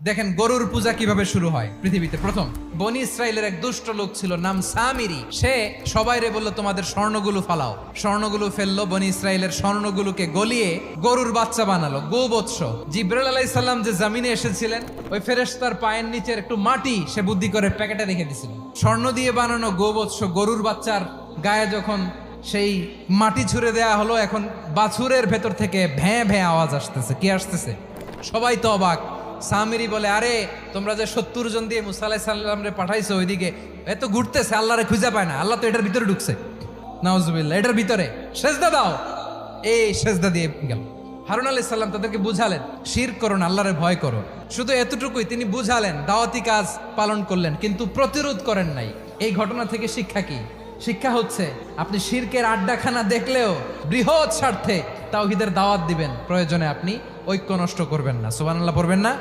দেখেন গরুর পূজা কিভাবে শুরু হয় পৃথিবীতে প্রথম। বনি ইসরায়েলের এক দুষ্ট লোক ছিল, নাম সামিরি। সে সবাইরে বলল তোমাদের স্বর্ণগুলো ফালাও। স্বর্ণগুলো ফেললো, বনি ইসরায়েলের স্বর্ণগুলোকে গলিয়ে গরুর বাচ্চা বানালো, গোবৎস। জিব্রাইল আলাইহিস সালাম যে জমিনে এসেছিলেন, ওই ফেরেশতার পায়ের নিচের একটু মাটি সে বুদ্ধি করে প্যাকেটে রেখে দিছিল। স্বর্ণ দিয়ে বানানো গোবৎস গরুর বাচ্চার গায়ে যখন সেই মাটি ছুঁড়ে দেয়া হলো, এখন বাছুরের ভেতর থেকে ভ্যাঁ ভ্যাঁ আওয়াজ আসতেছে। কি আসতেছে? সবাই তো অবাক। সামিরি বলে, আরে তোমরা যে 70 জন দিয়ে মুসা আলাইহিস সালাম রে পাঠাইছো, ওইদিকে এত ঘুরতেছে, আল্লাহরে খুঁজে পায় না। আল্লাহ তো এটার ভিতরে ঢুকছে, নাউজুবিল্লাহ, এটার ভিতরে সেজদা দাও। এই সেজদা দিয়ে গেল। হারুন আলাইহিস সালাম তাদেরকে বুঝালেন, শিরক করো না, আল্লাহরে ভয় করো। শুধু এতটুকুই তিনি বুঝালেন, দাওয়াতি কাজ পালন করলেন, কিন্তু প্রতিরোধ করেন নাই। এই ঘটনা থেকে শিক্ষা কি? শিক্ষা হচ্ছে, আপনি শিরকের আড্ডাখানা দেখলেও বৃহৎ স্বার্থে তাওহীদের দাওয়াত দিবেন, প্রয়োজনে আপনি ঐক্য নষ্ট করবেন না। সুবহানাল্লাহ পড়বেন না?